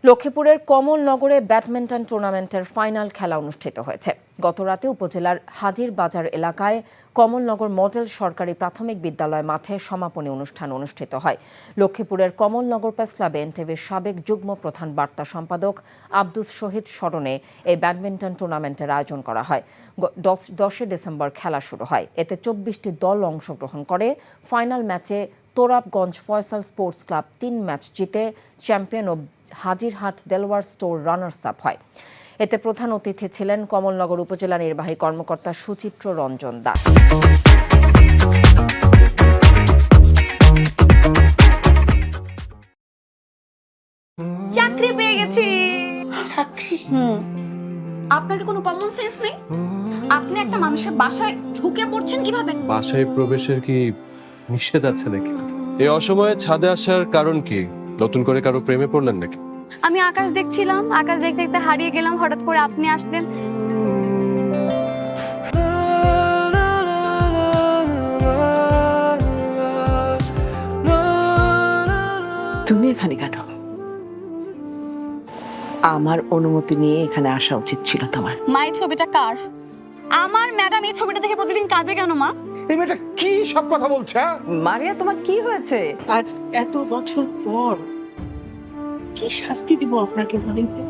লক্ষ্মীপুরের কমলনগরে ব্যাডমিন্টন টুর্নামেন্টের ফাইনাল খেলা অনুষ্ঠিত হয়েছে। গতরাতে উপজেলার হাজির বাজার এলাকায় কমলনগর মডেল সরকারি প্রাথমিক বিদ্যালয় মাঠে সমাপনী অনুষ্ঠান অনুষ্ঠিত হয়। লক্ষ্মীপুরের কমলনগর প্রেস ক্লাবে এনটিভির সাবেক যুগ্ম প্রধান বার্তা সম্পাদক আব্দুস শহীদ স্মরণে এই ব্যাডমিন্টন টুর্নামেন্টের আয়োজন করা হয়। 10 ডিসেম্বর খেলা শুরু হয়। এতে 24টি দল অংশগ্রহণ করে। ফাইনাল ম্যাচে Torabganj Faisal sports club 3 match জিতে চ্যাম্পিয়ন ও Hajirhat Delwar store runners up হয়। এতে প্রধান অতিথি ছিলেন কমলনগর উপজেলা নির্বাহী কর্মকর্তা সুচিত্র রঞ্জন দাস। চাকরি পেয়ে গেছি। চাকরি? আপনার কি কোনো কমন সেন্স নেই? আপনি একটা মানুষের বাসায় ঢুকে পড়ছেন কিভাবে? বাসায় প্রবেশের কি নিষেধ আছে নাকি? এই অসময়ে ছাদে আসার কারণ কি? নতুন করে কারো প্রেমে পড়লেন নাকি? আমি আকাশ দেখছিলাম, আকাশ দেখতে দেখতে হারিয়ে গেলাম, হঠাৎ করে আপনি আসলেন। তুমি এখানে কেন? আমার অনুমতি নিয়ে এখানে আসা উচিত ছিল তোমার। মা, এই ছবিটা কার? আমার ম্যাডাম এই ছবিটা দেখে প্রতিদিন কাঁদবে কেন মা? এই মেয়েটা কি সব কথা বলছে? মারিয়া, তোমার কি হয়েছে? আজ এত বছর পর কি শাস্তি দিব আপনাকে বলেন তো?